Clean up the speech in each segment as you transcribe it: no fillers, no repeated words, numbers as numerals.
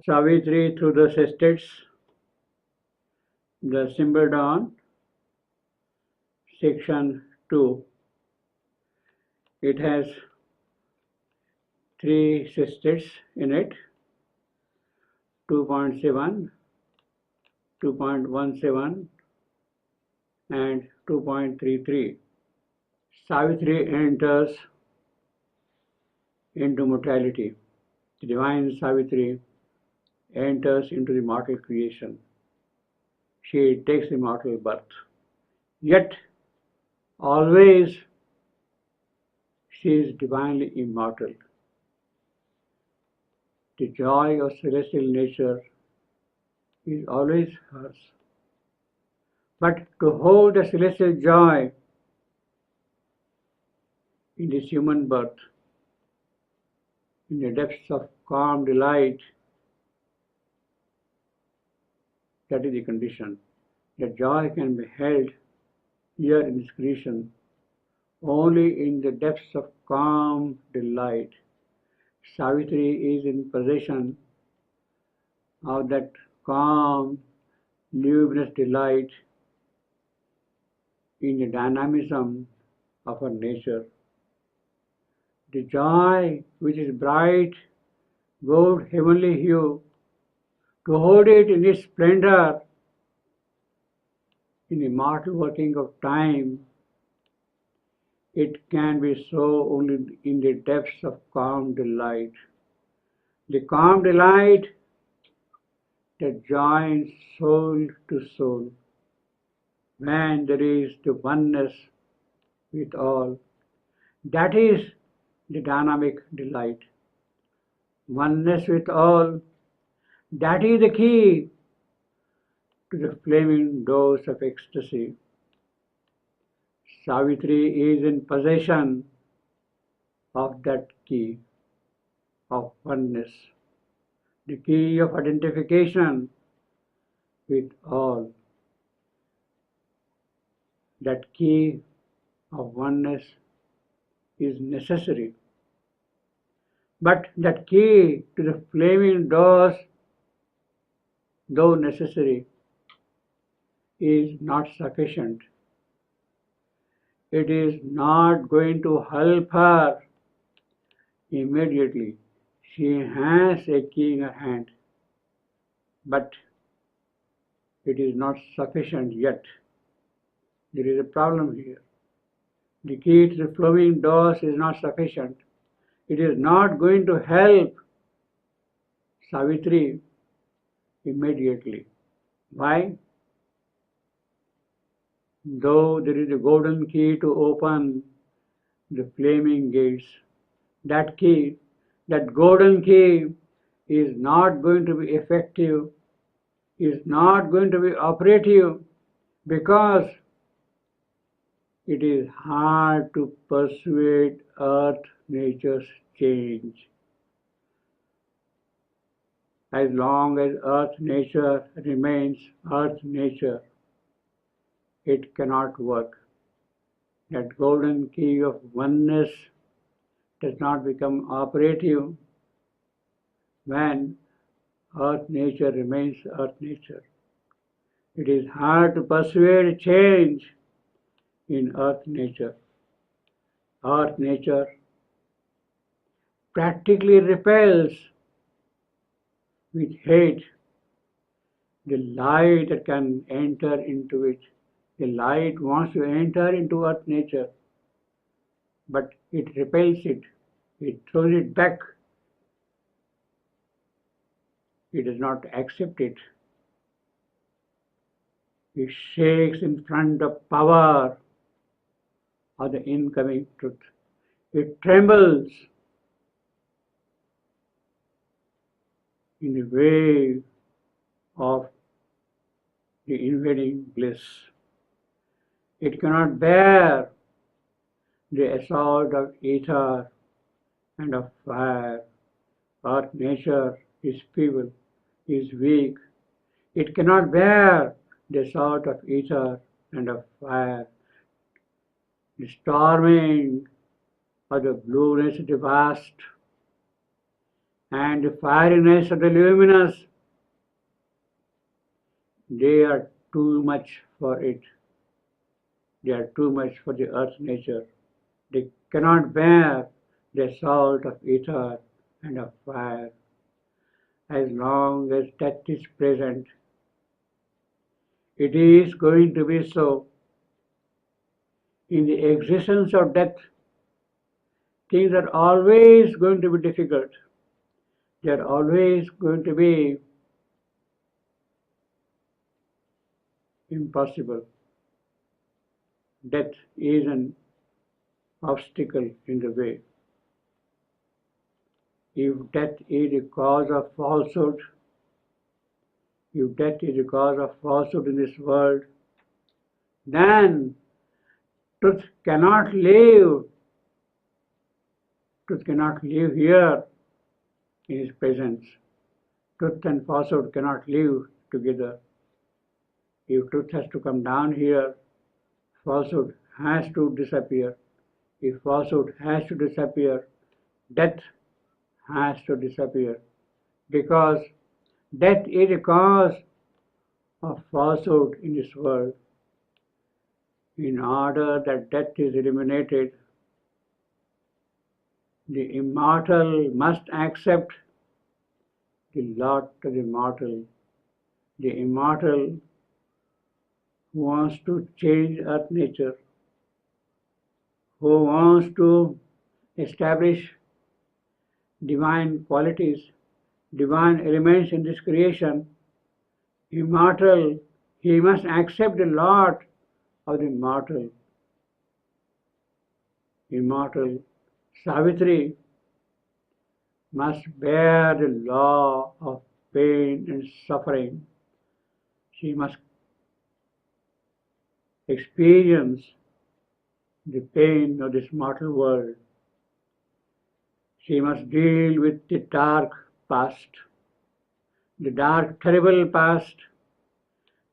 Savitri through the sestates, the symbol dawn, section 2. It has 3 sestates in it, 2.7, 2.17 and 2.33. Savitri enters into mortality. The divine Savitri enters into the mortal creation. She takes the mortal birth. Yet, always she is divinely immortal. The joy of celestial nature is always hers. But to hold the celestial joy in this human birth, in the depths of calm delight, that is the condition. That joy can be held here in this creation only in the depths of calm delight. Savitri is in possession of that calm, luminous delight in the dynamism of her nature. The joy which is bright, gold, heavenly hue, to hold it in its splendor, in the immortal working of time, it can be so only in the depths of calm delight. The calm delight that joins soul to soul, when there is the oneness with all. That is the dynamic delight. Oneness with all, that is the key to the flaming doors of ecstasy. Savitri is in possession of that key of oneness, the key of identification with all. That key of oneness is necessary. But that key to the flaming doors, though necessary, is not sufficient. It is not going to help her immediately. She has a key in her hand, but it is not sufficient yet. There is a problem here. The key to the flowing doors is not sufficient. It is not going to help Savitri immediately. Why? Though there is a golden key to open the flaming gates, that key, that golden key is not going to be effective, is not going to be operative, because it is hard to persuade earth nature's change. As long as earth nature remains earth nature, it cannot work. That golden key of oneness does not become operative when earth nature remains earth nature. It is hard to persuade change in earth nature. Earth nature practically repels with hate the light that can enter into it. The light wants to enter into earth nature, but it repels it. It throws it back. It does not accept it. It shakes in front of power of the incoming truth. It trembles in the wave of the invading bliss. It cannot bear the assault of ether and of fire. Earth nature is feeble, is weak. It cannot bear the assault of ether and of fire. The storming of the blueness of the vast and the fieriness of the luminous, they are too much for it. They are too much for the earth nature. They cannot bear the assault of ether and of fire. As long as death is present, it is going to be so. In the existence of death, things are always going to be difficult. They are always going to be impossible. Death is an obstacle in the way. If death is the cause of falsehood, if death is the cause of falsehood in this world, then truth cannot live. Truth cannot live here in his presence. Truth and falsehood cannot live together. If truth has to come down here, falsehood has to disappear. If falsehood has to disappear, death has to disappear. Because death is a cause of falsehood in this world. In order that death is eliminated, the immortal must accept the lot of the mortal. The immortal who wants to change earth nature, who wants to establish divine qualities, divine elements in this creation, immortal, he must accept the lot of the mortal. Immortal Savitri must bear the law of pain and suffering. She must experience the pain of this mortal world. She must deal with the dark past, the dark, terrible past,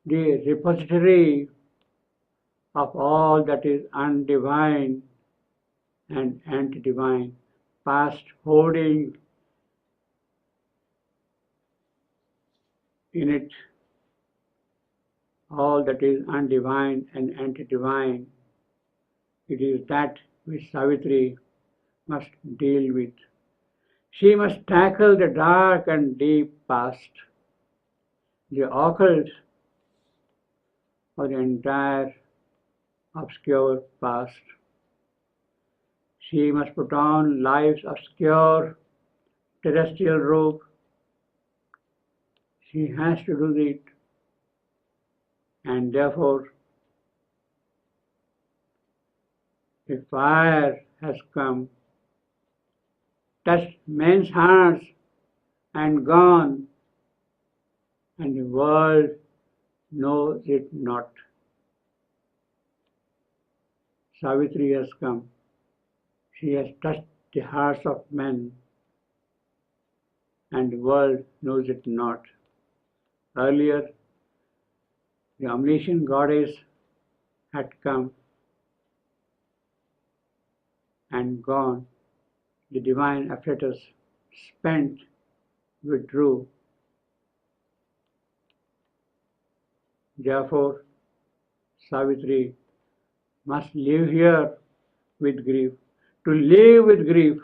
the repository of all that is undivine and anti-divine, past holding in it all that is undivine and anti-divine. It is that which Savitri must deal with. She must tackle the dark and deep past, the occult of the entire obscure past. She must put on life's obscure terrestrial robe. She has to do it, and therefore a fire has come, touched men's hearts and gone, and the world knows it not. Savitri has come. She has touched the hearts of men, and the world knows it not. Earlier, the omniscient goddess had come and gone. The divine afflatus spent, withdrew. Therefore, Savitri must live here with grief. To live with grief,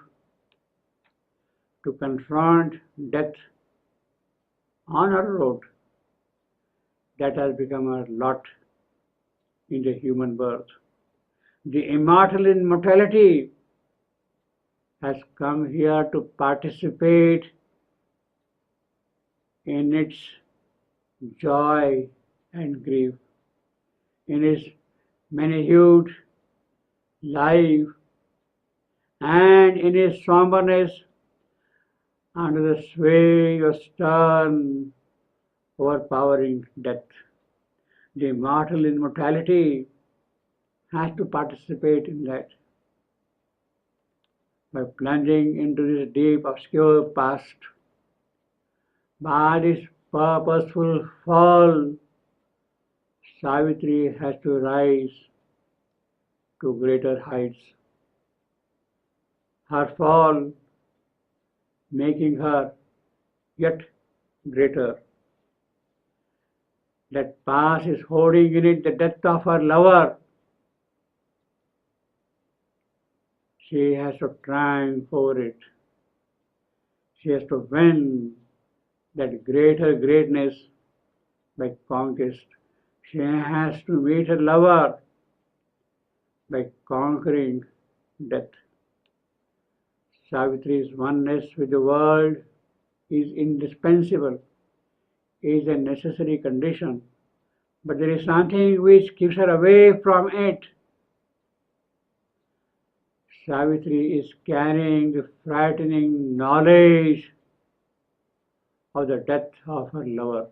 to confront death on her road, that has become her lot in the human birth. The immortal in mortality has come here to participate in its joy and grief, in its many-hued life, and in its somberness under the sway of stern, overpowering death. The immortal in mortality has to participate in that by plunging into this deep, obscure past. By this purposeful fall, Savitri has to rise to greater heights. Her fall making her yet greater. That past is holding in it the death of her lover. She has to triumph over it. She has to win that greater greatness by conquest. She has to meet her lover by conquering death. Savitri's oneness with the world is indispensable, is a necessary condition, but there is something which keeps her away from it. Savitri is carrying the frightening knowledge of the death of her lover,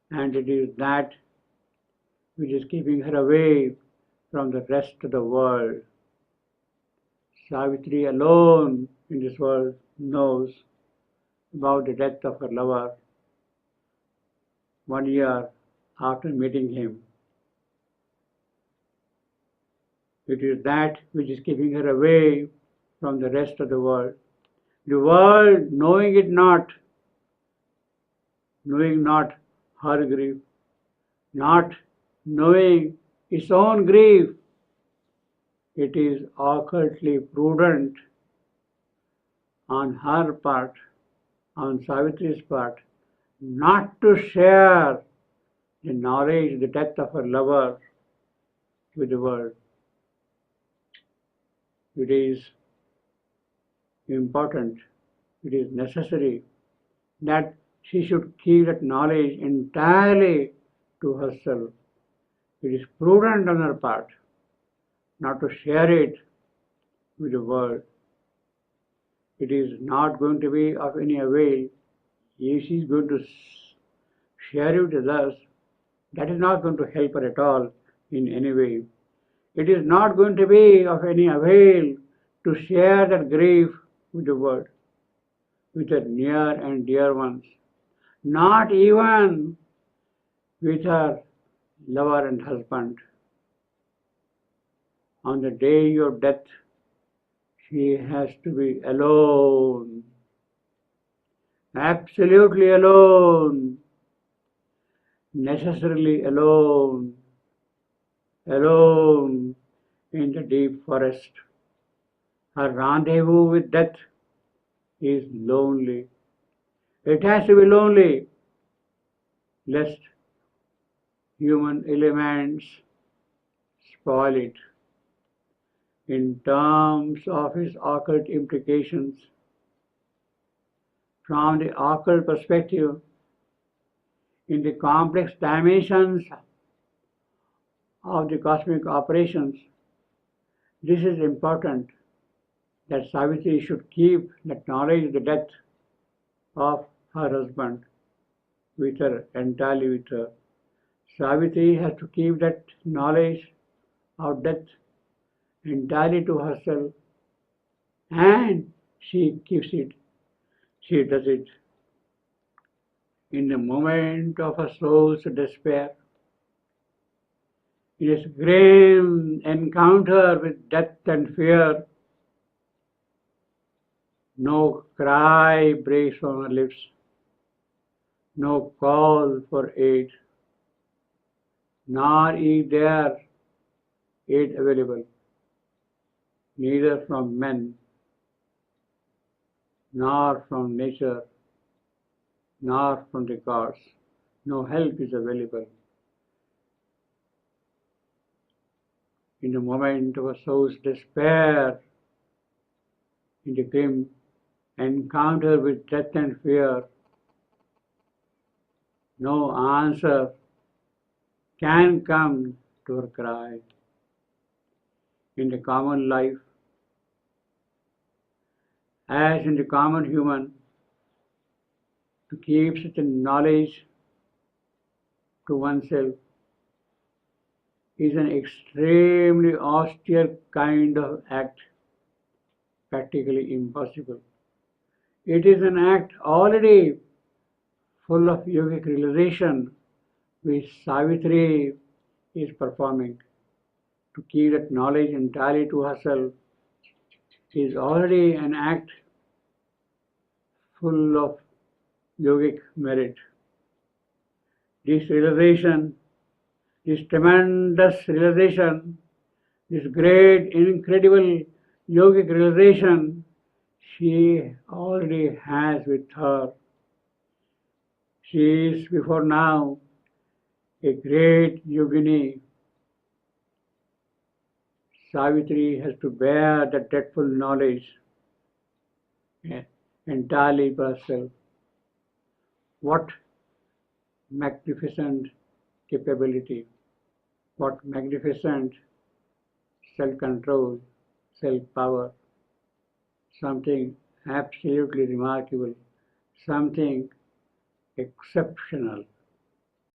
and it is that which is keeping her away from the rest of the world. Savitri alone in this world knows about the death of her lover 1 year after meeting him. It is that which is keeping her away from the rest of the world. The world, knowing it not, knowing not her grief, not knowing its own grief, it is occultly prudent on her part, on Savitri's part, not to share the knowledge, the death of her lover with the world. It is important, it is necessary that she should keep that knowledge entirely to herself. It is prudent on her part not to share it with the world. It is not going to be of any avail if she is going to share it with others. That is not going to help her at all in any way. It is not going to be of any avail to share that grief with the world, with her near and dear ones, not even with her lover and husband. On the day of death, she has to be alone, absolutely alone, necessarily alone, alone in the deep forest. Her rendezvous with death is lonely. It has to be lonely, lest human elements spoil it. In terms of its occult implications, from the occult perspective, in the complex dimensions of the cosmic operations, this is important that Savitri should keep that knowledge of the death of her husband with her, entirely with her. Savitri has to keep that knowledge of death entirely to herself, and she keeps it. She does it in the moment of her soul's despair. In this grim encounter with death and fear, no cry breaks from her lips, no call for aid, nor is there aid available, neither from men, nor from nature, nor from the gods. No help is available. In the moment of a soul's despair, in the grim encounter with death and fear, no answer can come to her cry. In the common life, as in the common human, to keep such a knowledge to oneself is an extremely austere kind of act, practically impossible. It is an act already full of yogic realization which Savitri is performing. To keep that knowledge entirely to herself is already an act full of yogic merit. This realization, this tremendous realization, this great, incredible yogic realization, she already has with her. She is before now a great yogini. Savitri has to bear the dreadful knowledge entirely by herself. What magnificent capability, what magnificent self-control, self-power, something absolutely remarkable, something exceptional.